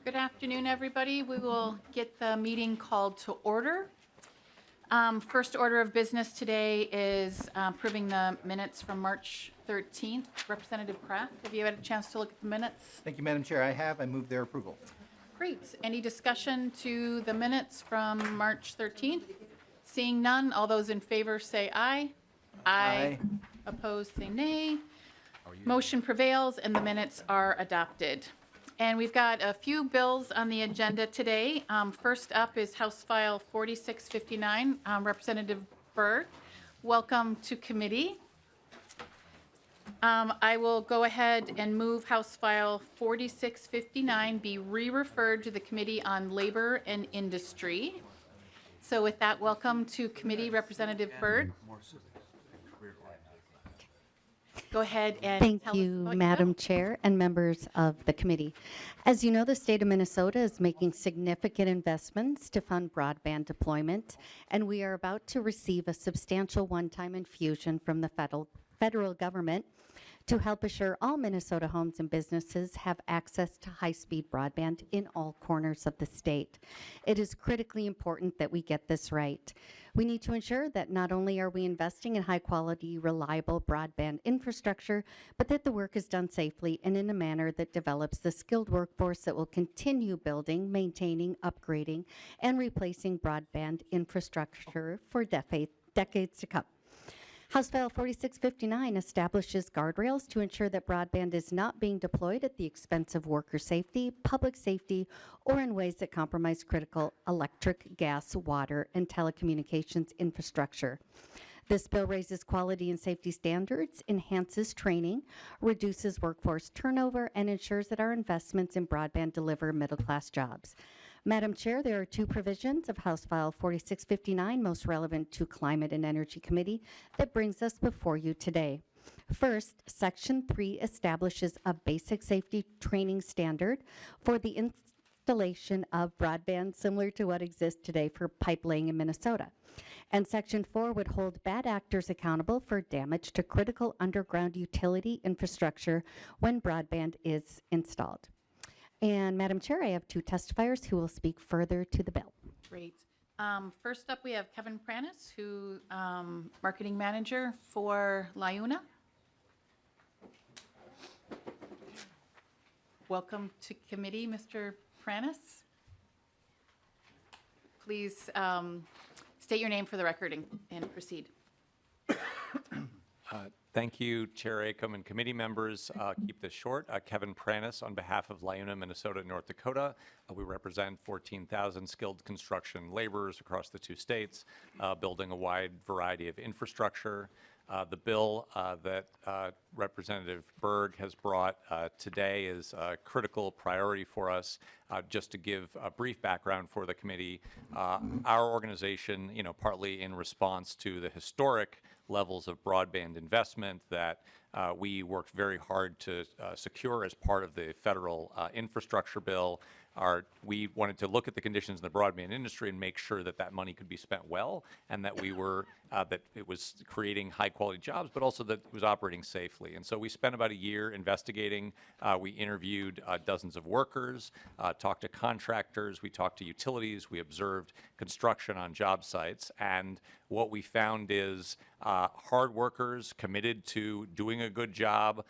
Good afternoon, everybody. We will get the meeting called to order. First order of business today is approving the minutes from March 13th. Representative Kraft, have you had a chance to look at the minutes? Thank you, Madam Chair. I have. I move their approval. Great. Any discussion to the minutes from March 13th? Seeing none, all those in favor say aye. Aye. Opposed, say nay. Motion prevails and the minutes are adopted. And we've got a few bills on the agenda today. First up is House File 4659. Representative Berg, welcome to committee. I will go ahead and move House File 4659 be re-referred to the Committee on Labor and Industry. So with that, welcome to committee, Representative Berg. Go ahead and Thank tell you, us about Madam your bill. Chair and members of the committee. As you know, the state of Minnesota is making significant investments to fund broadband deployment, and we are about to receive a substantial one-time infusion from the federal government to help assure all Minnesota homes and businesses have access to high-speed broadband in all corners of the state. It is critically important that we get this right. We need to ensure that not only are we investing in high-quality, reliable broadband infrastructure, but that the work is done safely and in a manner that develops the skilled workforce that will continue building, maintaining, upgrading, and replacing broadband infrastructure for decades to come. House File 4659 establishes guardrails to ensure that broadband is not being deployed at the expense of worker safety, public safety, or in ways that compromise critical electric, gas, water, and telecommunications infrastructure. This bill raises quality and safety standards, enhances training, reduces workforce turnover, and ensures that our investments in broadband deliver middle-class jobs. Madam Chair, there are two provisions of House File 4659 most relevant to Climate and Energy Committee that brings us before you today. First, Section 3 establishes a basic safety training standard for the installation of broadband similar to what exists today for pipe laying in Minnesota. And Section 4 would hold bad actors accountable for damage to critical underground utility infrastructure when broadband is installed. And Madam Chair, I have two testifiers who will speak further to the bill. Great. First up, we have Kevin Pranis, who marketing manager for LIUNA. Welcome to committee, Mr. Pranis. Please state your name for the record and proceed. Thank you, Chair Acom and committee members. Keep this short. Kevin Pranis on behalf of LIUNA, Minnesota, North Dakota. We represent 14,000 skilled construction laborers across the two states, building a wide variety of infrastructure. The bill that Representative Berg has brought today is a critical priority for us. Just to give a brief background for the committee, our organization, partly in response to the historic levels of broadband investment that we worked very hard to secure as part of the federal infrastructure bill. We wanted to look at the conditions in the broadband industry and make sure that that money could be spent well, and that we were that it was creating high-quality jobs, but also that it was operating safely. And so we spent about a year investigating. We interviewed dozens of workers, talked to contractors, we talked to utilities, we observed construction on job sites, and what we found is hard workers committed to doing a good job,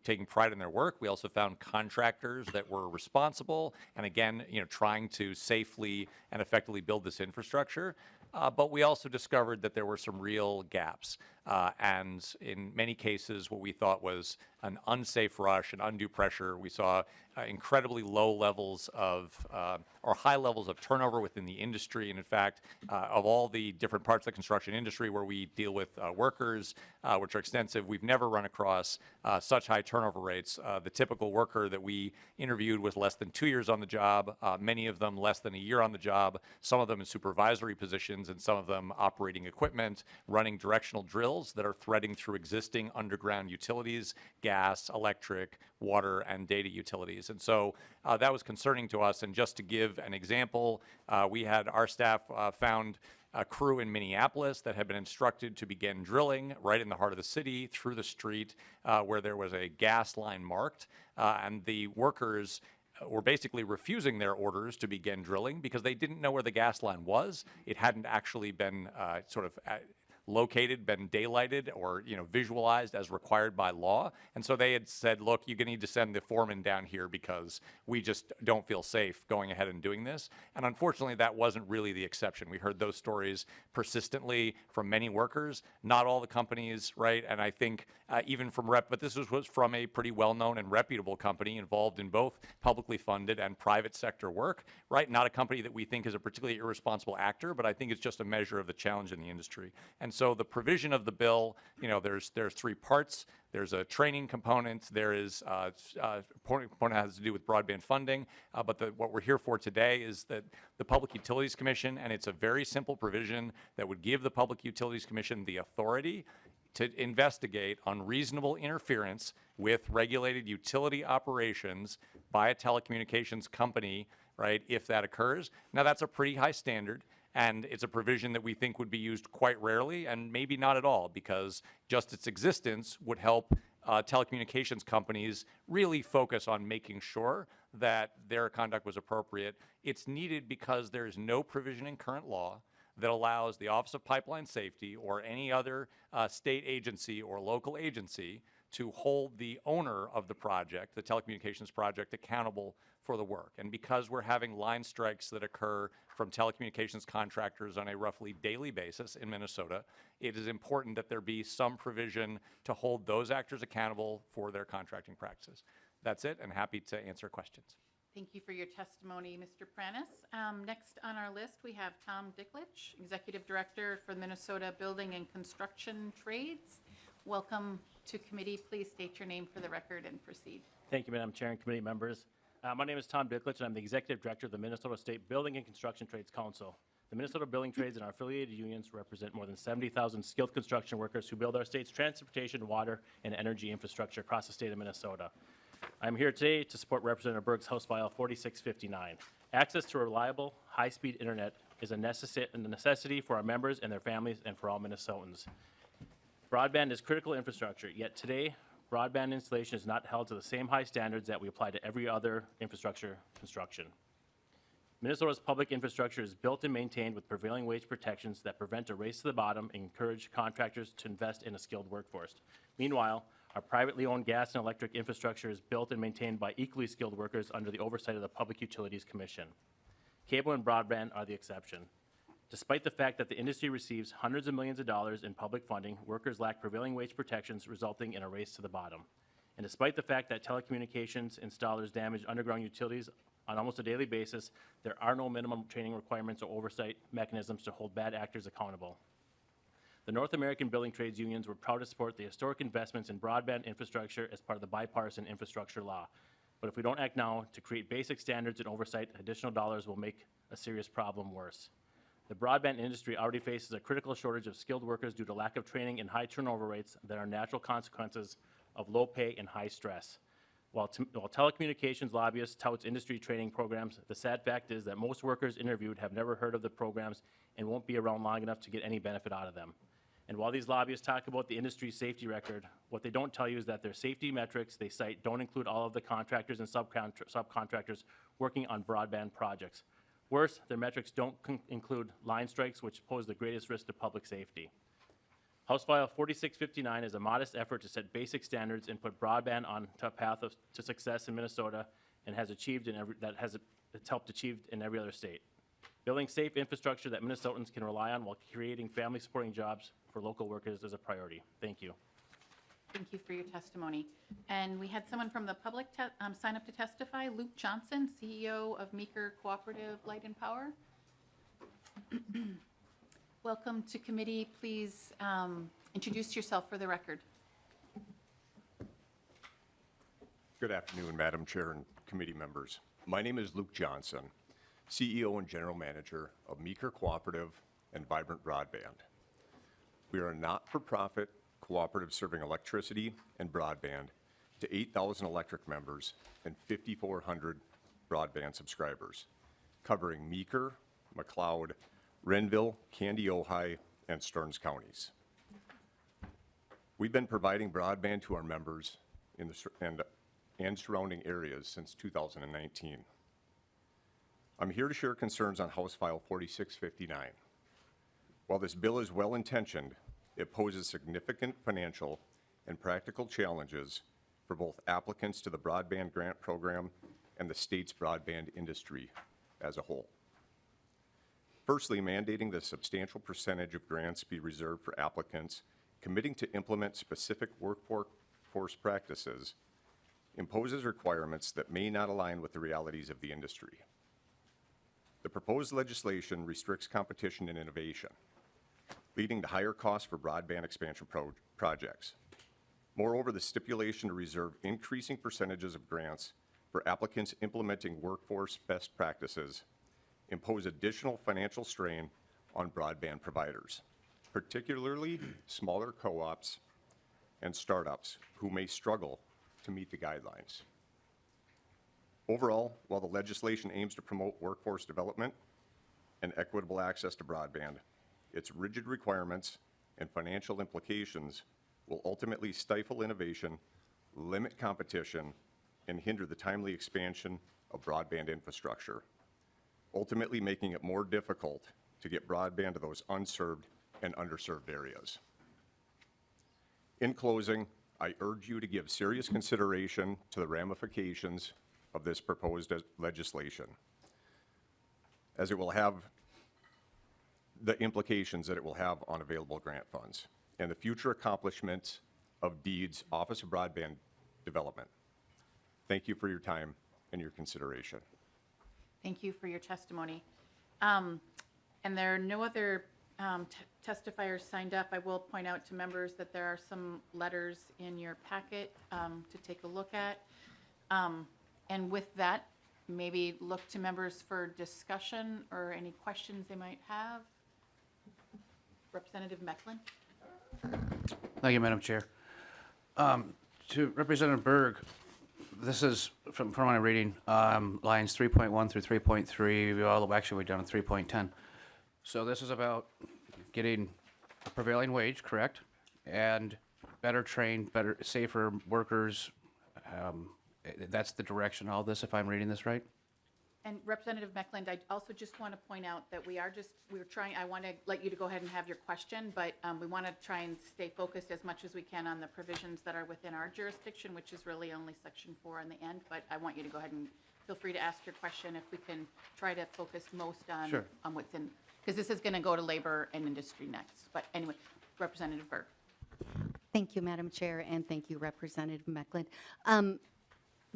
taking pride in their work. We also found contractors that were responsible and, again, trying to safely and effectively build this infrastructure. But we also discovered that there were some real gaps. And in many cases, what we thought was an unsafe rush and undue pressure. We saw incredibly low levels of, or high levels of turnover within the industry. And in fact, of all the different parts of the construction industry where we deal with workers, which are extensive, we've never run across such high turnover rates. The typical worker that we interviewed was less than 2 years on the job, many of them less than a year on the job, some of them in supervisory positions, and some of them operating equipment, running directional drills that are threading through existing underground utilities, gas, electric, water, and data utilities. And so that was concerning to us. And just to give an example, we had our staff found a crew in Minneapolis that had been instructed to begin drilling right in the heart of the city through the street where there was a gas line marked. And the workers were basically refusing their orders to begin drilling because they didn't know where the gas line was. It hadn't actually been located, been daylighted, or visualized as required by law. And so they had said, look, you're going to need to send the foreman down here because we just don't feel safe going ahead and doing this. And unfortunately, that wasn't really the exception. We heard those stories persistently from many workers, not all the companies, right? And I think even from but this was from a pretty well-known and reputable company involved in both publicly funded and private sector work, right? Not a company that we think is a particularly irresponsible actor, but I think it's just a measure of the challenge in the industry. And so the provision of the bill, there's three parts. There's a training component. There is a component that has to do with broadband funding. But what we're here for today is that the Public Utilities Commission, and it's a very simple provision that would give the Public Utilities Commission the authority to investigate unreasonable interference with regulated utility operations by a telecommunications company, right, if that occurs. Now, that's a pretty high standard. And it's a provision that we think would be used quite rarely and maybe not at all, because just its existence would help telecommunications companies really focus on making sure that their conduct was appropriate. It's needed because there is no provision in current law that allows the Office of Pipeline Safety or any other state agency or local agency to hold the owner of the project, the telecommunications project, accountable for the work. And because we're having line strikes that occur from telecommunications contractors on a roughly daily basis in Minnesota, it is important that there be some provision to hold those actors accountable for their contracting practices. That's it, and happy to answer questions. Thank you for your testimony, Mr. Pranis. Next on our list, we have Tom Dicklich, Executive Director for Minnesota Building and Construction Trades. Welcome to committee. Please state your name for the record and proceed. Thank you, Madam Chair and committee members. My name is Tom Dicklich, and I'm the Executive Director of the Minnesota State Building and Construction Trades Council. The Minnesota Building Trades and our affiliated unions represent more than 70,000 skilled construction workers who build our state's transportation, water, and energy infrastructure across the state of Minnesota. I'm here today to support Representative Berg's House File 4659. Access to reliable, high-speed internet is a necessity for our members and their families and for all Minnesotans. Broadband is critical infrastructure, yet today, broadband installation is not held to the same high standards that we apply to every other infrastructure construction. Minnesota's public infrastructure is built and maintained with prevailing wage protections that prevent a race to the bottom and encourage contractors to invest in a skilled workforce. Meanwhile, our privately owned gas and electric infrastructure is built and maintained by equally skilled workers under the oversight of the Public Utilities Commission. Cable and broadband are the exception. Despite the fact that the industry receives hundreds of millions of dollars in public funding, workers lack prevailing wage protections, resulting in a race to the bottom. And despite the fact that telecommunications installers damage underground utilities on almost a daily basis, there are no minimum training requirements or oversight mechanisms to hold bad actors accountable. The North American Building Trades Unions were proud to support the historic investments in broadband infrastructure as part of the bipartisan infrastructure law. But if we don't act now to create basic standards and oversight, additional dollars will make a serious problem worse. The broadband industry already faces a critical shortage of skilled workers due to lack of training and high turnover rates that are natural consequences of low pay and high stress. While telecommunications lobbyists tout industry training programs, the sad fact is that most workers interviewed have never heard of the programs and won't be around long enough to get any benefit out of them. And while these lobbyists talk about the industry's safety record, what they don't tell you is that their safety metrics they cite don't include all of the contractors and subcontractors working on broadband projects. Worse, their metrics don't include line strikes, which pose the greatest risk to public safety. House File 4659 is a modest effort to set basic standards and put broadband on a path to success in Minnesota, and has it's helped achieve in every other state. Building safe infrastructure that Minnesotans can rely on while creating family-supporting jobs for local workers is a priority. Thank you. Thank you for your testimony. And we had someone from the public sign up to testify, Luke Johnson, CEO of Meeker Cooperative Light and Power. Welcome to committee. Please introduce yourself for the record. Good afternoon, Madam Chair and committee members. My name is Luke Johnson, CEO and General Manager of Meeker Cooperative and Vibrant Broadband. We are a not-for-profit cooperative serving electricity and broadband to 8,000 electric members and 5,400 broadband subscribers, covering Meeker, McLeod, Renville, Candy, Ojai, and Stearns counties. We've been providing broadband to our members and and surrounding areas since 2019. I'm here to share concerns on House File 4659. While this bill is well-intentioned, it poses significant financial and practical challenges for both applicants to the broadband grant program and the state's broadband industry as a whole. Firstly, mandating that a substantial percentage of grants be reserved for applicants committing to implement specific workforce practices imposes requirements that may not align with the realities of the industry. The proposed legislation restricts competition and innovation, leading to higher costs for broadband expansion projects. Moreover, the stipulation to reserve increasing percentages of grants for applicants implementing workforce best practices impose additional financial strain on broadband providers, particularly smaller co-ops and startups who may struggle to meet the guidelines. Overall, while the legislation aims to promote workforce development and equitable access to broadband, its rigid requirements and financial implications will ultimately stifle innovation, limit competition, and hinder the timely expansion of broadband infrastructure, ultimately making it more difficult to get broadband to those unserved and underserved areas. In closing, I urge you to give serious consideration to the ramifications of this proposed legislation, as it will have the implications that it will have on available grant funds and the future accomplishments of DEED's Office of Broadband Development. Thank you for your time and your consideration. Thank you for your testimony. And there are no other testifiers signed up. I will point out to members that there are some letters in your packet to take a look at. And with that, maybe look to members for discussion or any questions they might have. Representative Mecklin. Thank you, Madam Chair. To Representative Berg, this is, from what I'm reading, lines 3.1 through 3.3, actually we're down to 3.10. So this is about getting a prevailing wage, correct? And better trained, better, safer workers. That's the direction of all this, if I'm reading this right? And Representative Meckland, I also just want to point out that we're trying, I want to let you to go ahead and have your question, but we want to try and stay focused as much as we can on the provisions that are within our jurisdiction, which is really only Section 4 on the end, but I want you to go ahead and feel free to ask your question if we can try to focus most on, Sure. on what's in, because this is going to go to labor and industry next. But anyway, Representative Berg. Thank you, Madam Chair, and thank you, Representative Mecklin.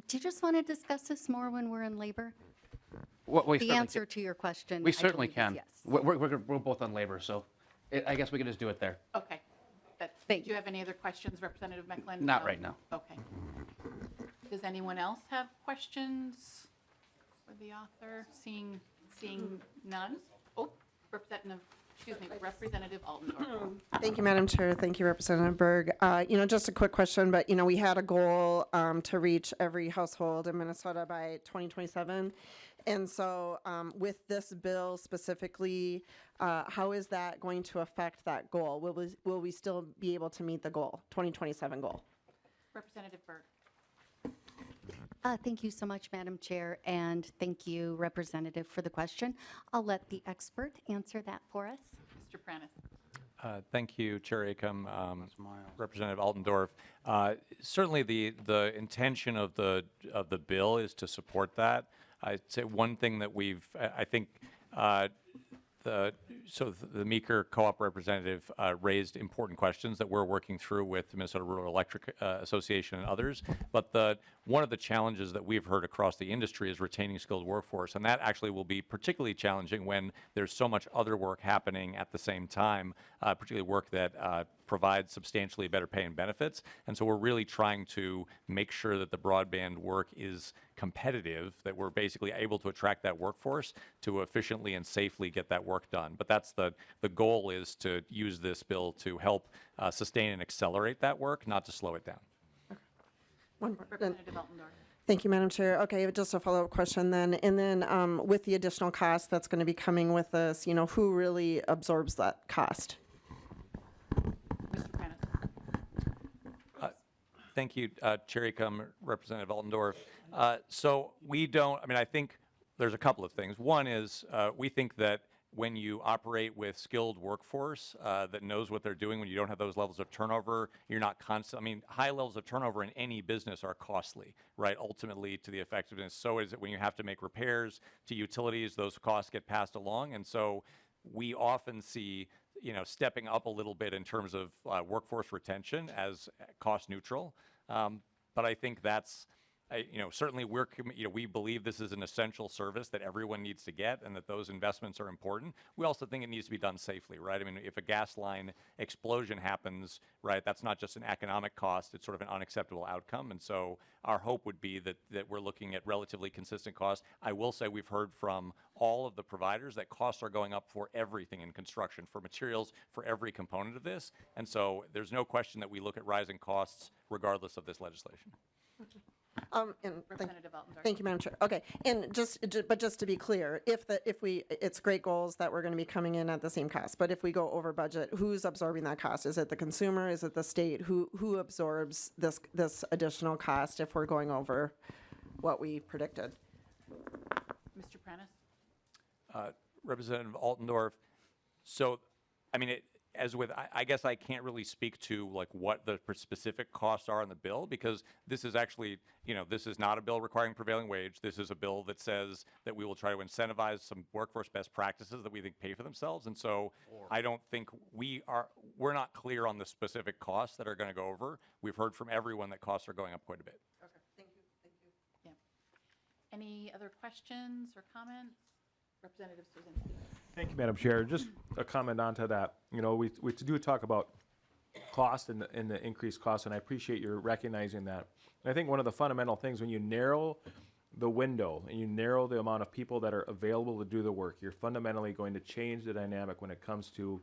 Do you just want to discuss this more when we're in labor? The answer to your question, We I certainly believe, is can. yes. We're both on labor, so I guess we can just do it there. Okay. Thank Do you have any other questions, Representative Mecklen? Not right now. Okay. Does anyone else have questions for the author? Seeing none? Oh, Representative Altendorf. Thank you, Madam Chair. Thank you, Representative Berg. Just a quick question, but, we had a goal to reach every household in Minnesota by 2027. And so with this bill specifically, how is that going to affect that goal? Will we still be able to meet the goal, 2027 goal? Representative Berg. Thank you so much, Madam Chair, and thank you, Representative, for the question. I'll let the expert answer that for us. Mr. Pranis. Thank you, Chair Acom, Representative Altendorf. Certainly, the intention of the bill is to support that. I'd say one thing that I think the Meeker co-op representative raised important questions that we're working through with the Minnesota Rural Electric Association and others. But one of the challenges that we've heard across the industry is retaining skilled workforce, and that actually will be particularly challenging when there's so much other work happening at the same time, particularly work that provides substantially better pay and benefits. And so we're really trying to make sure that the broadband work is competitive, that we're basically able to attract that workforce to efficiently and safely get that work done. But that's the goal, is to use this bill to help sustain and accelerate that work, not to slow it down. One more. Representative Altendorf. Thank you, Madam Chair. Okay, just a follow-up question then. And then with the additional cost that's going to be coming with this, who really absorbs that cost? Mr. Pranis. Thank you, Chair Acom, Representative Altendorf. So we don't, I mean, I think there's a couple of things. One is we think that when you operate with skilled workforce that knows what they're doing, when you don't have those levels of turnover, you're not constant. I mean, high levels of turnover in any business are costly, right? Ultimately to the effectiveness. So is it when you have to make repairs to utilities, those costs get passed along. And so we often see, stepping up a little bit in terms of workforce retention as cost neutral. But I think that's, certainly we believe this is an essential service that everyone needs to get and that those investments are important. We also think it needs to be done safely, right? I mean, if a gas line explosion happens, right, that's not just an economic cost, it's sort of an unacceptable outcome. And so our hope would be that we're looking at relatively consistent costs. I will say we've heard from all of the providers that costs are going up for everything in construction, for materials, for every component of this. And so there's no question that we look at rising costs regardless of this legislation. Representative Altendorf. Thank you, Madam Chair. Okay, and just to be clear, it's great goals that we're going to be coming in at the same cost, but if we go over budget, who's absorbing that cost? Is it the consumer? Is it the state? Who absorbs this additional cost if we're going over what we predicted? Mr. Prentice? Representative Altendorf, so, I mean, I guess I can't really speak to like what the specific costs are on the bill, because this is actually, this is not a bill requiring prevailing wage. This is a bill that says that we will try to incentivize some workforce best practices that we think pay for themselves. And so I don't think we're not clear on the specific costs that are going to go over. We've heard from everyone that costs are going up quite a bit. Okay, thank you. Yeah. Any other questions or comments? Representative Swazinski. Thank you, Madam Chair. Just a comment onto that. We do talk about cost and the increased cost, and I appreciate your recognizing that. And I think one of the fundamental things, when you narrow the window and you narrow the amount of people that are available to do the work, you're fundamentally going to change the dynamic when it comes to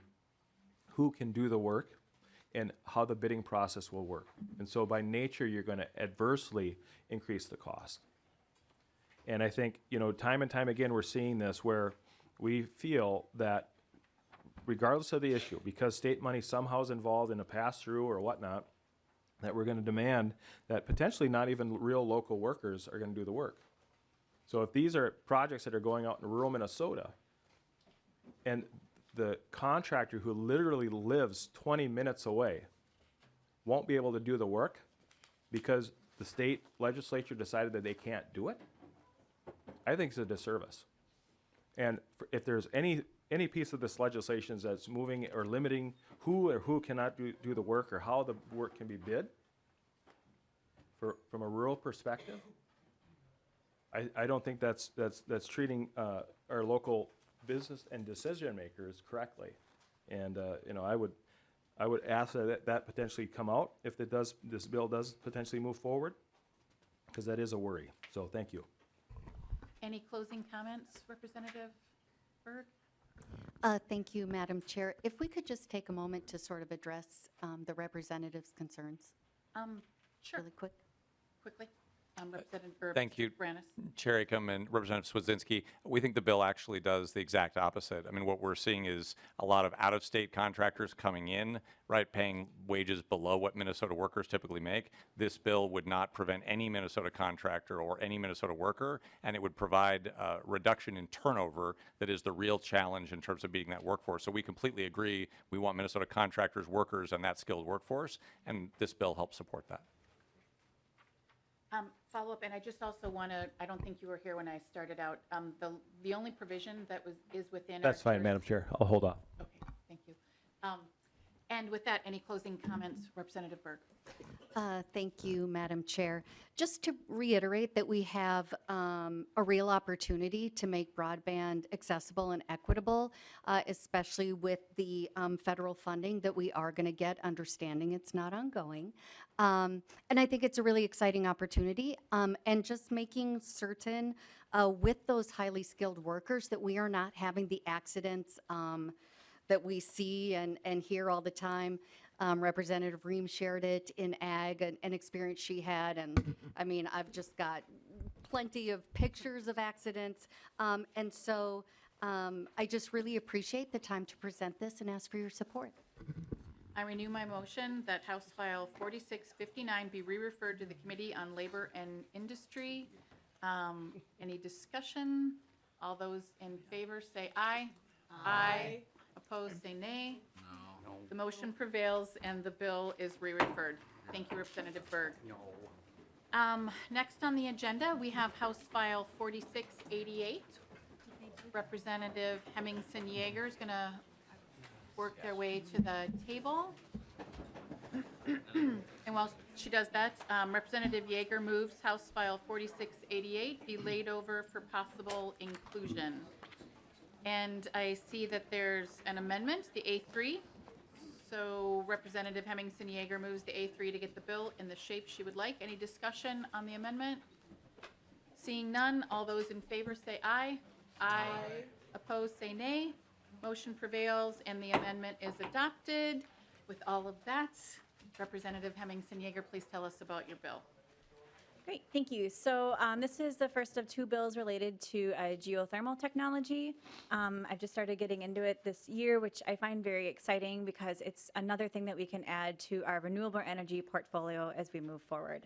who can do the work and how the bidding process will work. And so by nature, you're going to adversely increase the cost. And I think, time and time again, we're seeing this where we feel that regardless of the issue, because state money somehow is involved in a pass-through or whatnot, that we're going to demand that potentially not even real local workers are going to do the work. So if these are projects that are going out in rural Minnesota, and the contractor who literally lives 20 minutes away won't be able to do the work because the state legislature decided that they can't do it, I think it's a disservice. And if there's any piece of this legislation that's moving or limiting who cannot do the work or how the work can be bid from a rural perspective, I don't think that's treating our local business and decision makers correctly. And I would ask that potentially come out if this bill does potentially move forward, because that is a worry. So thank you. Any closing comments, Representative Berg? Thank you, Madam Chair. If we could just take a moment to sort of address the representative's concerns Sure. really quick. Quickly. Representative Berg. Thank you, Brannis. Chair Acom and Representative Swazinski. We think the bill actually does the exact opposite. I mean, what we're seeing is a lot of out-of-state contractors coming in, right, paying wages below what Minnesota workers typically make. This bill would not prevent any Minnesota contractor or any Minnesota worker, and it would provide a reduction in turnover that is the real challenge in terms of beating that workforce. So we completely agree. We want Minnesota contractors, workers, and that skilled workforce, and this bill helps support that. Follow up, and I just also want to, I don't think you were here when I started out. The only provision that is within. That's fine, Madam Chair. I'll hold off. Okay, thank you. And with that, any closing comments, Representative Berg? Thank you, Madam Chair. Just to reiterate that we have a real opportunity to make broadband accessible and equitable, especially with the federal funding that we are going to get, understanding it's not ongoing. And I think it's a really exciting opportunity. And just making certain with those highly skilled workers that we are not having the accidents that we see and hear all the time. Representative Ream shared it in ag, an experience she had, and I mean, I've just got plenty of pictures of accidents, and so I just really appreciate the time to present this and ask for your support. I renew my motion that House File 4659 be re-referred to the Committee on Labor and Industry. Any discussion? All those in favor say aye. Aye. Opposed, say nay. No. The motion prevails and the bill is re-referred. Thank you, Representative Berg. Next on the agenda, we have House File 4688. Representative Hemmingsen-Jaeger is going to work their way to the table. And while she does that, Representative Jaeger moves House File 4688 be laid over for possible inclusion. And I see that there's an amendment, the A3. So Representative Hemmingsen-Jaeger moves the A3 to get the bill in the shape she would like. Any discussion on the amendment? Seeing none, all those in favor say aye. Aye. Opposed, say nay. Motion prevails and the amendment is adopted. With all of that, Representative Hemmingsen-Jaeger, please tell us about your bill. Great, thank you. So this is the first of two bills related to geothermal technology. I've just started getting into it this year, which I find very exciting because it's another thing that we can add to our renewable energy portfolio as we move forward.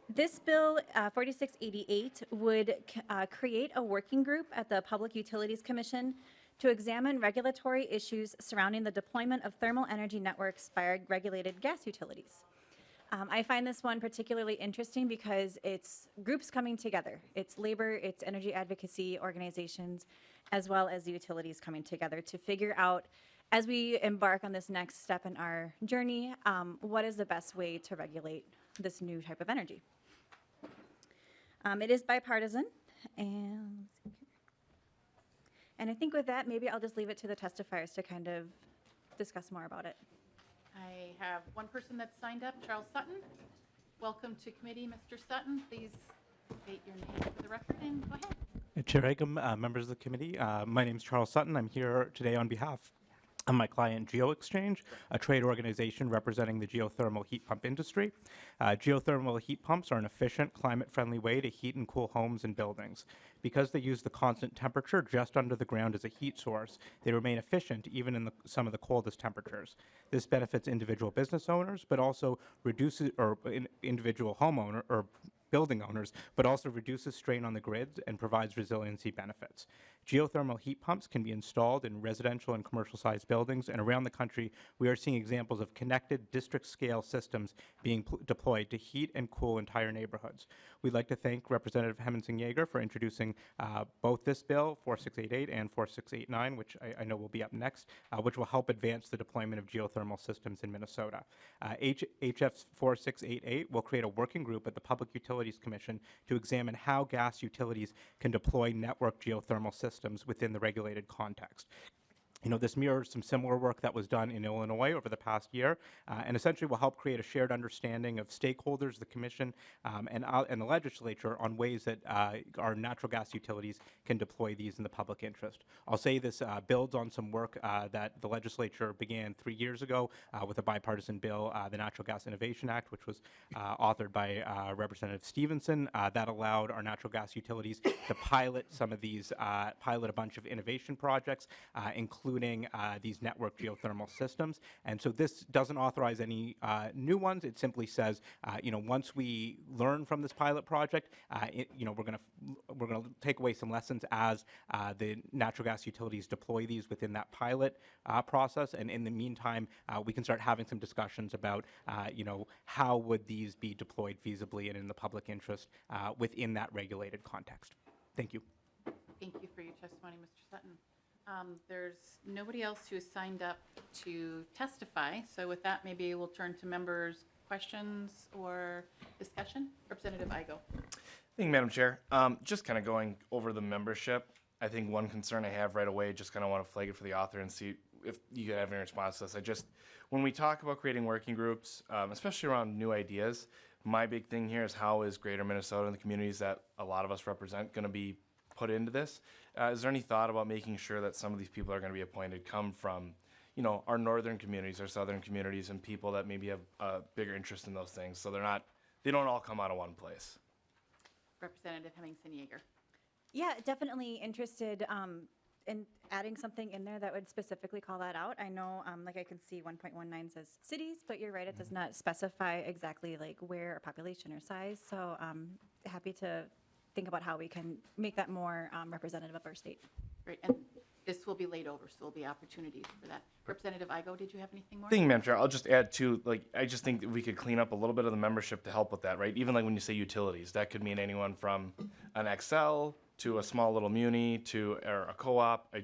This bill, 4688, would create a working group at the Public Utilities Commission to examine regulatory issues surrounding the deployment of thermal energy networks by regulated gas utilities. I find this one particularly interesting because it's groups coming together. It's labor, it's energy advocacy organizations, as well as the utilities coming together to figure out, as we embark on this next step in our journey, what is the best way to regulate this new type of energy. It is bipartisan, and I think with that, maybe I'll just leave it to the testifiers to kind of discuss more about it. I have one person that's signed up, Charles Sutton. Welcome to committee, Mr. Sutton. Please state your name for the record and go ahead. Chair Agam, members of the committee, my name is Charles Sutton. I'm here today on behalf of my client GeoExchange, a trade organization representing the geothermal heat pump industry. Geothermal heat pumps are an efficient, climate-friendly way to heat and cool homes and buildings. Because they use the constant temperature just under the ground as a heat source, they remain efficient even in some of the coldest temperatures. This benefits individual business owners, but also reduces, or individual homeowner or building owners, but also reduces strain on the grids and provides resiliency benefits. Geothermal heat pumps can be installed in residential and commercial-sized buildings, and around the country, we are seeing examples of connected district-scale systems being deployed to heat and cool entire neighborhoods. We'd like to thank Representative Hemmingsen-Jaeger for introducing both this bill, 4688 and 4689, which I know will be up next, which will help advance the deployment of geothermal systems in Minnesota. HF 4688 will create a working group at the Public Utilities Commission to examine how gas utilities can deploy network geothermal systems within the regulated context. You know, this mirrors some similar work that was done in Illinois over the past year, and essentially will help create a shared understanding of stakeholders, the Commission, and the legislature on ways that our natural gas utilities can deploy these in the public interest. I'll say this builds on some work that the legislature began 3 years ago with a bipartisan bill, the Natural Gas Innovation Act, which was authored by Representative Stevenson, that allowed our natural gas utilities to pilot some of these, pilot a bunch of innovation projects, including these network geothermal systems. And so this doesn't authorize any new ones. It simply says, once we learn from this pilot project, we're going to take away some lessons as the natural gas utilities deploy these within that pilot process. And in the meantime, we can start having some discussions about, how would these be deployed feasibly and in the public interest within that regulated context. Thank you. Thank you for your testimony, Mr. Sutton. There's nobody else who has signed up to testify. So with that, maybe we'll turn to members' questions or discussion. Representative Igo. Thank you, Madam Chair. Just kind of going over the membership, I think one concern I have right away, just kind of want to flag it for the author and see if you have any response to this. When we talk about creating working groups, especially around new ideas, my big thing here is how is Greater Minnesota and the communities that a lot of us represent going to be put into this? Is there any thought about making sure that some of these people are going to be appointed come from, our northern communities, our southern communities, and people that maybe have a bigger interest in those things, so they don't all come out of one place? Representative Hemmingsen-Jaeger. Yeah, definitely interested in adding something in there that would specifically call that out. I know, like I can see 1.19 says cities, but you're right, it does not specify exactly like where or population or size. So happy to think about how we can make that more representative of our state. Great, and this will be laid over, so there'll be opportunities for that. Representative Igo, did you have anything more? Thank you, Madam Chair. I'll just add to, like, I just think that we could clean up a little bit of the membership to help with that, right? Even like when you say utilities, that could mean anyone from an XL to a small little muni to or a co-op.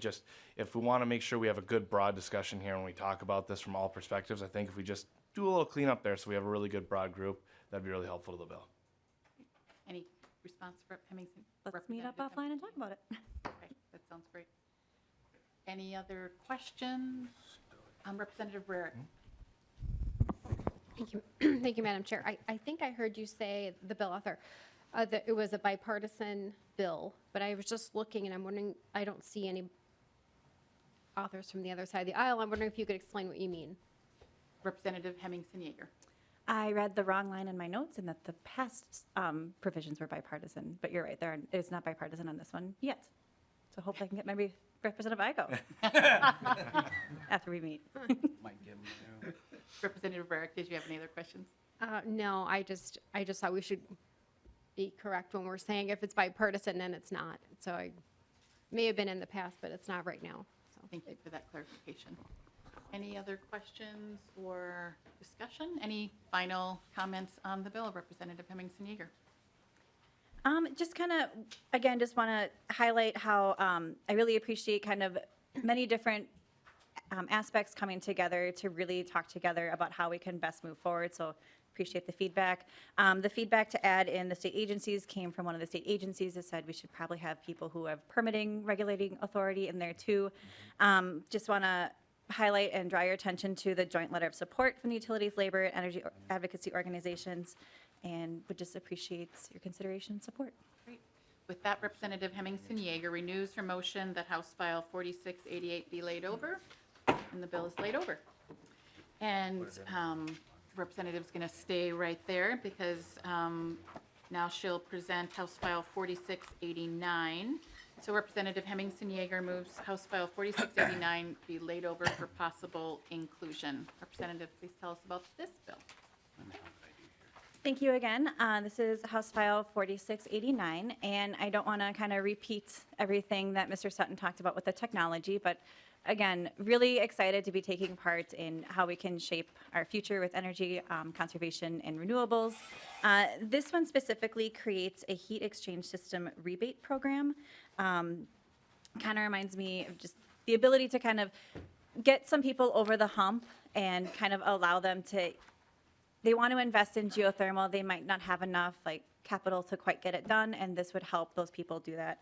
If we want to make sure we have a good broad discussion here when we talk about this from all perspectives, I think if we just do a little cleanup there so we have a really good broad group, that'd be really helpful to the bill. Any response for Hemmingsen? Let's meet up Representative offline and talk about it. Okay, that sounds great. Any other questions? Representative Rarick. Thank you. Thank you, Madam Chair. I think I heard you say, the bill author, that it was a bipartisan bill, but I was just looking and I'm wondering, I don't see any authors from the other side of the aisle. I'm wondering if you could explain what you mean. Representative Hemmingsen-Jaeger. I read the wrong line in my notes and that the past provisions were bipartisan, but you're right, it's not bipartisan on this one yet. So hopefully I can get maybe Representative Igo after we meet. Representative Berg, did you have any other questions? No, I just thought we should be correct when we're saying if it's bipartisan and it's not. So I may have been in the past, but it's not right now. So Thank you for that clarification. Any other questions or discussion? Any final comments on the bill, Representative Hemmingsen-Jaeger? Just kind of, again, just want to highlight how I really appreciate kind of many different aspects coming together to really talk together about how we can best move forward. So appreciate the feedback. The feedback to add in the state agencies came from one of the state agencies that said we should probably have people who have permitting, regulating authority in there too. Just want to highlight and draw your attention to the joint letter of support from the utilities, labor, and energy advocacy organizations, and would just appreciate your consideration and support. Great. With that, Representative Hemmingsen-Jaeger renews her motion that House File 4688 be laid over, and the bill is laid over. And the representative's going to stay right there because now she'll present House File 4689. So Representative Hemmingsen-Jaeger moves House File 4689 be laid over for possible inclusion. Representative, please tell us about this bill. Thank you again. This is House File 4689, and I don't want to kind of repeat everything that Mr. Sutton talked about with the technology, but again, really excited to be taking part in how we can shape our future with energy conservation and renewables. This one specifically creates a heat exchange system rebate program. Kind of reminds me of just the ability to kind of get some people over the hump and kind of allow them to, they want to invest in geothermal, they might not have enough like capital to quite get it done, and this would help those people do that.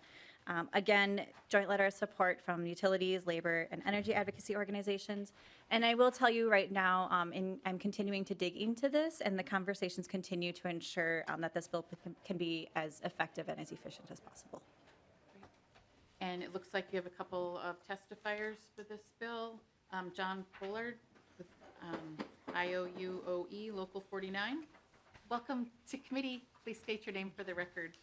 Again, joint letter of support from utilities, labor, and energy advocacy organizations. And I will tell you right now, I'm continuing to dig into this, and the conversations continue to ensure that this bill can be as effective and as efficient as possible. And it looks like you have a couple of testifiers for this bill. John Pollard with IOUOE Local 49. Welcome to committee. Please state your name for the record.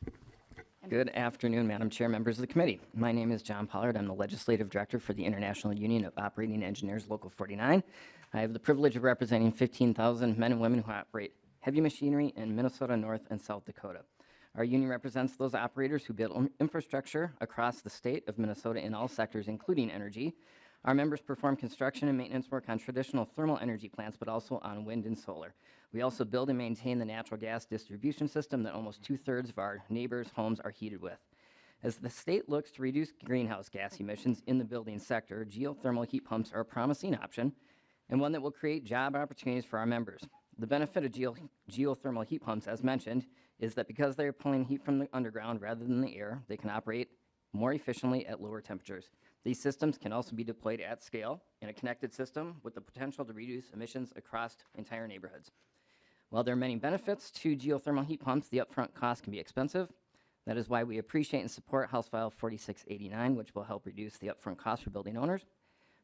Good afternoon, Madam Chair, members of the committee. My name is John Pollard. I'm the Legislative Director for the International Union of Operating Engineers Local 49. I have the privilege of representing 15,000 men and women who operate heavy machinery in Minnesota, North and South Dakota. Our union represents those operators who build infrastructure across the state of Minnesota in all sectors, including energy. Our members perform construction and maintenance work on traditional thermal energy plants, but also on wind and solar. We also build and maintain the natural gas distribution system that almost 2/3 of our neighbors' homes are heated with. As the state looks to reduce greenhouse gas emissions in the building sector, geothermal heat pumps are a promising option and one that will create job opportunities for our members. The benefit of geothermal heat pumps, as mentioned, is that because they are pulling heat from the underground rather than the air, they can operate more efficiently at lower temperatures. These systems can also be deployed at scale in a connected system with the potential to reduce emissions across entire neighborhoods. While there are many benefits to geothermal heat pumps, the upfront cost can be expensive. That is why we appreciate and support House File 4689, which will help reduce the upfront cost for building owners.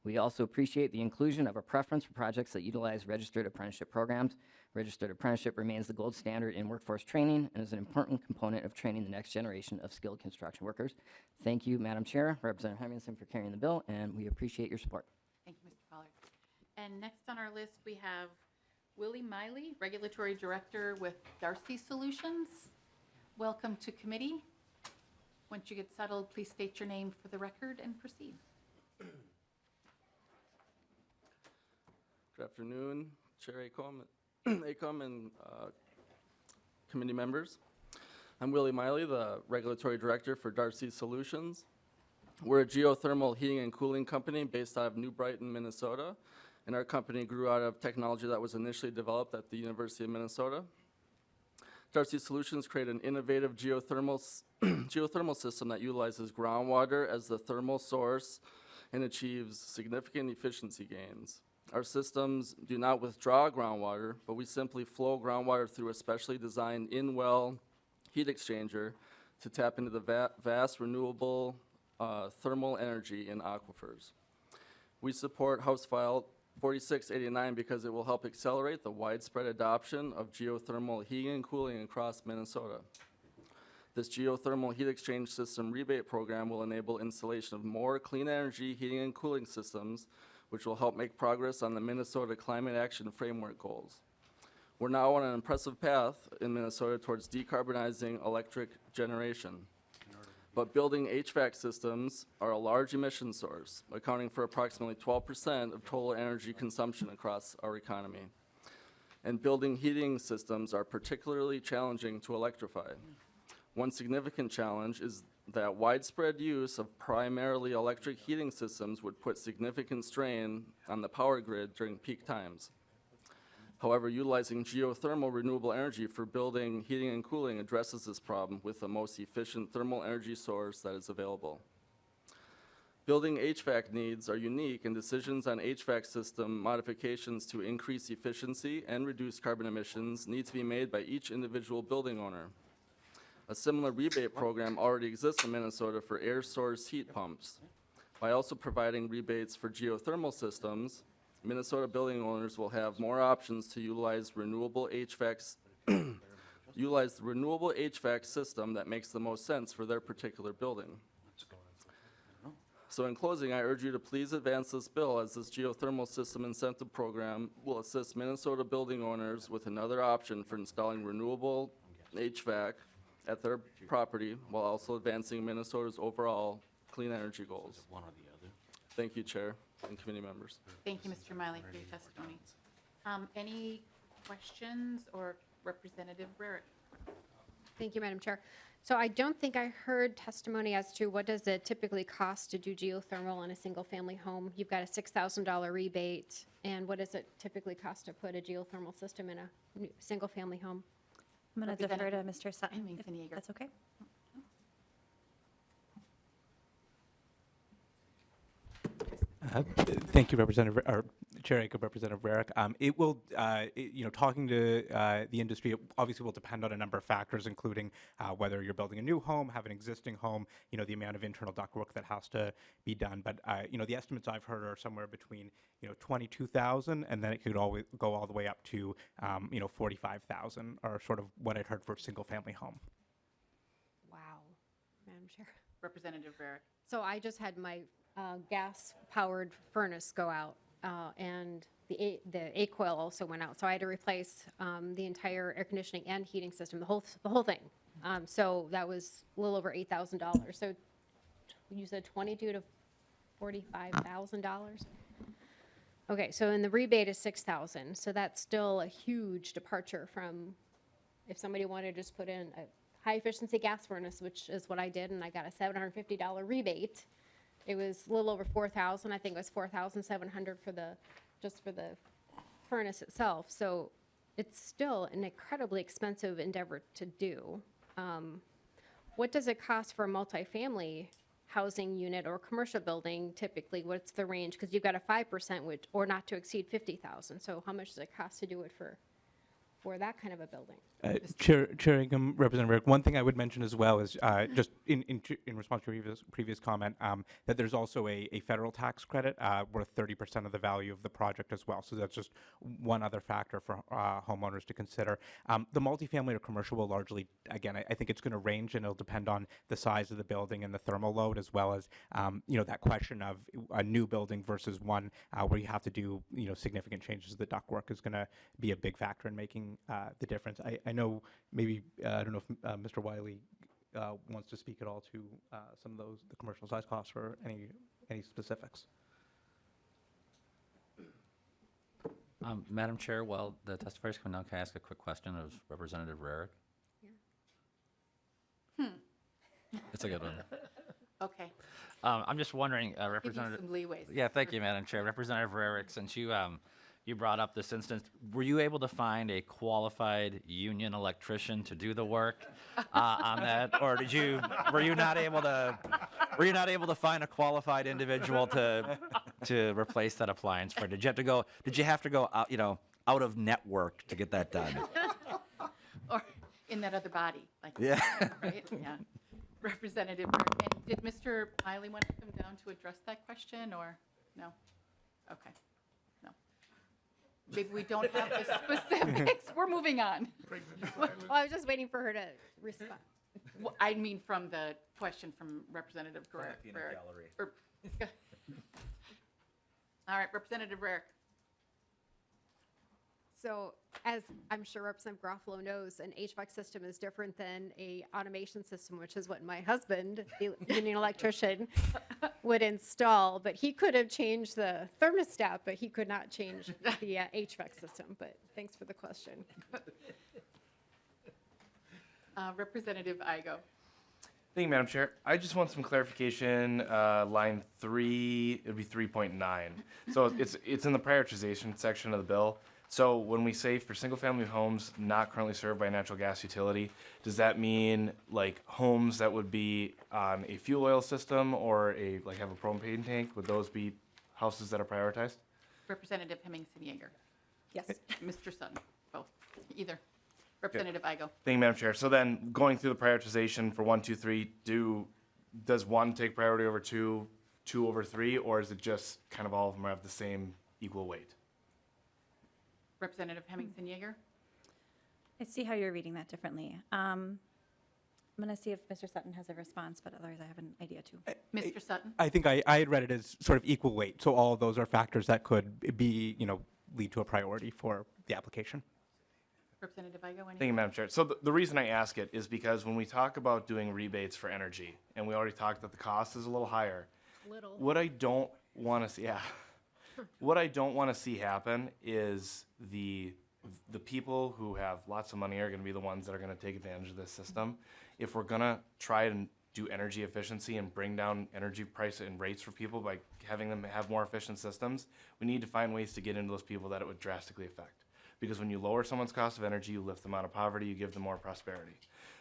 We also appreciate the inclusion of a preference for projects that utilize registered apprenticeship programs. Registered apprenticeship remains the gold standard in workforce training and is an important component of training the next generation of skilled construction workers. Thank you, Madam Chair, Representative Hemmingsen, for carrying the bill, and we appreciate your support. Thank you, Mr. Pollard. And next on our list, we have Willie Miley, Regulatory Director with Darcy Solutions. Welcome to committee. Once you get settled, please state your name for the record and proceed. Good afternoon, Chair Acom and committee members. I'm Willie Miley, the Regulatory Director for Darcy Solutions. We're a geothermal heating and cooling company based out of New Brighton, Minnesota, and our company grew out of technology that was initially developed at the University of Minnesota. Darcy Solutions create an innovative geothermal system that utilizes groundwater as the thermal source and achieves significant efficiency gains. Our systems do not withdraw groundwater, but we simply flow groundwater through a specially designed in-well heat exchanger to tap into the vast renewable thermal energy in aquifers. We support House File 4689 because it will help accelerate the widespread adoption of geothermal heating and cooling across Minnesota. This geothermal heat exchange system rebate program will enable installation of more clean energy heating and cooling systems, which will help make progress on the Minnesota Climate Action Framework goals. We're now on an impressive path in Minnesota towards decarbonizing electric generation. But building HVAC systems are a large emission source, accounting for approximately 12% of total energy consumption across our economy. And building heating systems are particularly challenging to electrify. One significant challenge is that widespread use of primarily electric heating systems would put significant strain on the power grid during peak times. However, utilizing geothermal renewable energy for building heating and cooling addresses this problem with the most efficient thermal energy source that is available. Building HVAC needs are unique, and decisions on HVAC system modifications to increase efficiency and reduce carbon emissions need to be made by each individual building owner. A similar rebate program already exists in Minnesota for air source heat pumps. By also providing rebates for geothermal systems, Minnesota building owners will have more options to utilize renewable HVAC utilize the renewable HVAC system that makes the most sense for their particular building. So in closing, I urge you to please advance this bill, as this geothermal system incentive program will assist Minnesota building owners with another option for installing renewable HVAC at their property while also advancing Minnesota's overall clean energy goals. Thank you, Chair and committee members. Thank you, Mr. Miley, for your testimony. Any questions or Representative Rarick? Thank you, Madam Chair. So I don't think I heard testimony as to what does it typically cost to do geothermal in a single-family home. You've got a $6,000 rebate, and what does it typically cost to put a geothermal system in a single-family home? I'm going to defer to Mr. Sutton, if Hemmingsen-Jaeger. that's okay. Thank you, Representative, or Chair Acom, Representative Rarick. It will, talking to the industry, it obviously will depend on a number of factors, including whether you're building a new home, have an existing home, the amount of internal ductwork that has to be done. But, the estimates I've heard are somewhere between, $22,000, and then it could always go all the way up to, $45,000, or sort of what I'd heard for a single-family home. Wow, Madam Chair. Representative Rarick. So I just had my gas-powered furnace go out, and the A coil also went out. So I had to replace the entire air conditioning and heating system, the whole thing. So that was a little over $8,000. So you said $22,000 to $45,000. Okay, so and the rebate is $6,000. So that's still a huge departure from if somebody wanted to just put in a high-efficiency gas furnace, which is what I did, and I got a $750 rebate. It was a little over $4,000. I think it was $4,700 for the furnace itself. So it's still an incredibly expensive endeavor to do. What does it cost for a multifamily housing unit or commercial building typically? What's the range? Because you've got a 5%, which or not to exceed $50,000. So how much does it cost to do it for for that kind of a building. Chair Ingham, Representative Berg, one thing I would mention as well is just in response to your previous comment, that there's also a federal tax credit worth 30% of the value of the project as well. So that's just one other factor for homeowners to consider. The multifamily or commercial will largely, again, I think it's going to range and it'll depend on the size of the building and the thermal load, as well as that question of a new building versus one where you have to do significant changes to the ductwork is going to be a big factor in making the difference. I know maybe, I don't know if Mr. Wiley wants to speak at all to some of the commercial size costs or any specifics. Madam Chair, while the testifiers come down, can I ask a quick question of Representative Rarick? It's a good one. Okay. I'm just wondering, Give you Representative. some leeway. Yeah, thank you, Madam Chair. Representative Rarick, since you brought up this instance, were you able to find a qualified union electrician to do the work on that, or were you not able to find a qualified individual to replace that appliance for? Did you have to go out of network to get that done? Or in that other body, like. Yeah. Right, yeah. Representative Berg, and did Mr. Miley want to come down to address that question, or no? Okay, no. Maybe we don't have the specifics. We're moving on. Well, I was just waiting for her to respond. Well, I mean, from the question from Representative Berg. All right, Representative Rarick. So as I'm sure Representative Garofalo knows, an HVAC system is different than a automation system, which is what my husband, the union electrician, would install. But he could have changed the thermostat, but he could not change the HVAC system. But thanks for the question. Representative Igo. Thank you, Madam Chair. I just want some clarification. Line 3, it would be 3.9. So it's in the prioritization section of the bill. So when we say for single-family homes not currently served by a natural gas utility, does that mean like homes that would be on a fuel oil system or have a propane tank? Would those be houses that are prioritized? Representative Hemmingsen-Jaeger. Yes. Mr. Sutton, both, either. Representative Igo. Thank you, Madam Chair. So then going through the prioritization for 1, 2, 3, does 1 take priority over 2, 2 over 3, or is it just kind of all of them have the same equal weight? Representative Hemmingsen-Jaeger. I see how you're reading that differently. I'm going to see if Mr. Sutton has a response, but otherwise I have an idea too. Mr. Sutton. I think I had read it as sort of equal weight. So all of those are factors that could be, lead to a priority for the application. Representative Igo. Thank you, Madam Chair. So the reason I ask it is because when we talk about doing rebates for energy, and we already talked that the cost is a little higher, what I don't want to see, what I don't want to see happen is the people who have lots of money are going to be the ones that are going to take advantage of this system. If we're going to try and do energy efficiency and bring down energy price and rates for people by having them have more efficient systems, we need to find ways to get into those people that it would drastically affect. Because when you lower someone's cost of energy, you lift them out of poverty, you give them more prosperity.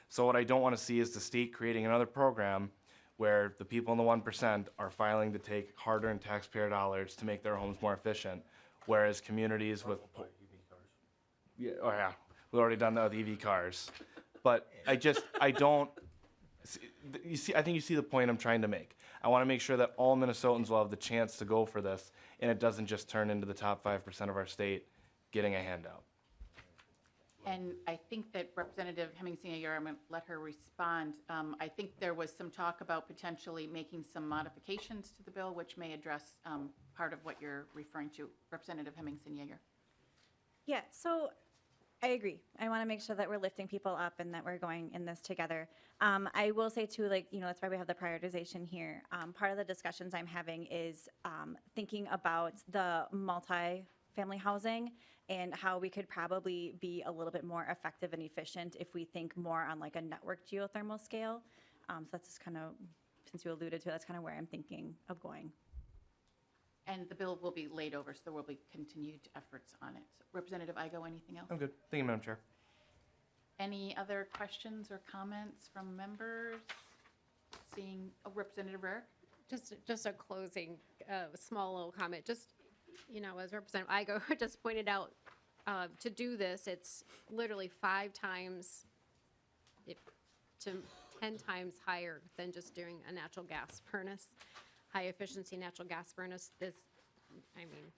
So what I don't want to see is the state creating another program where the people in the 1% are filing to take hard-earned taxpayer dollars to make their homes more efficient, whereas communities with we've already done that with EV cars. But I don't, I think you see the point I'm trying to make. I want to make sure that all Minnesotans will have the chance to go for this, and it doesn't just turn into the top 5% of our state getting a handout. And I think that Representative Hemmingsen-Jaeger, I'm going to let her respond. I think there was some talk about potentially making some modifications to the bill, which may address part of what you're referring to. Representative Hemmingsen-Jaeger. Yeah, so I agree. I want to make sure that we're lifting people up and that we're going in this together. I will say too, that's why we have the prioritization here. Part of the discussions I'm having is thinking about the multi-family housing and how we could probably be a little bit more effective and efficient if we think more on like a network geothermal scale. So that's just kind of, since you alluded to it, that's kind of where I'm thinking of going. And the bill will be laid over, so there will be continued efforts on it. So Representative Igo, anything else? I'm good. Thank you, Madam Chair. Any other questions or comments from members? Seeing Representative Berg? Just a closing, small little comment. Just, as Representative Igo just pointed out, To do this, it's literally 5 times to 10 times higher than just doing a natural gas furnace, high efficiency natural gas furnace. I mean,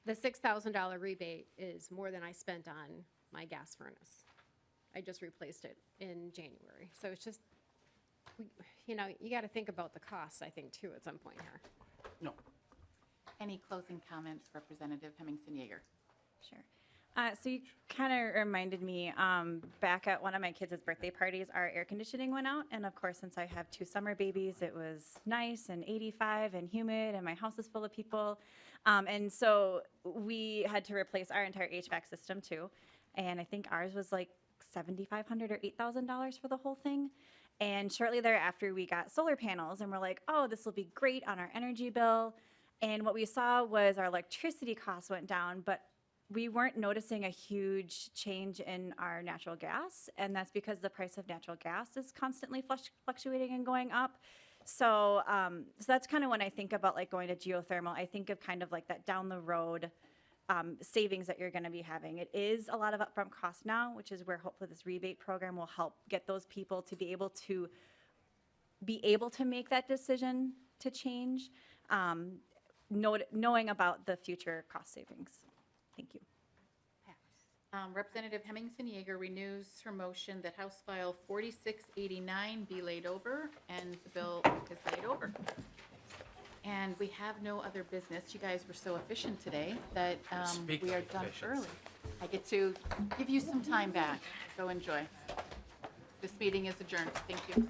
the $6,000 rebate is more than I spent on my gas furnace. I just replaced it in January. So it's just, you got to think about the costs, I think, too, at some point here. No. Any closing comments, Representative Hemmingsen-Jaeger? Sure. So you kind of reminded me, back at one of my kids' birthday parties, our air conditioning went out. And of course, since I have 2 summer babies, it was nice and 85 and humid, and my house is full of people. And so we had to replace our entire HVAC system too. And I think ours was like $7,500 or $8,000 for the whole thing. And shortly thereafter, we got solar panels, and we're like, oh, this will be great on our energy bill. And what we saw was our electricity costs went down, but we weren't noticing a huge change in our natural gas, and that's because the price of natural gas is constantly fluctuating and going up. So, so that's kind of when I think about like going to geothermal, I think of kind of like that down the road savings that you're going to be having. It is a lot of upfront cost now, which is where hopefully this rebate program will help get those people to be able to make that decision to change, knowing about the future cost savings. Thank you. Representative Hemmingsen-Jaeger renews her motion that House File 4689 be laid over, and the bill is laid over. And we have no other business. You guys were so efficient today that we are done early. I get to give you some time back, so enjoy. This meeting is adjourned. Thank you.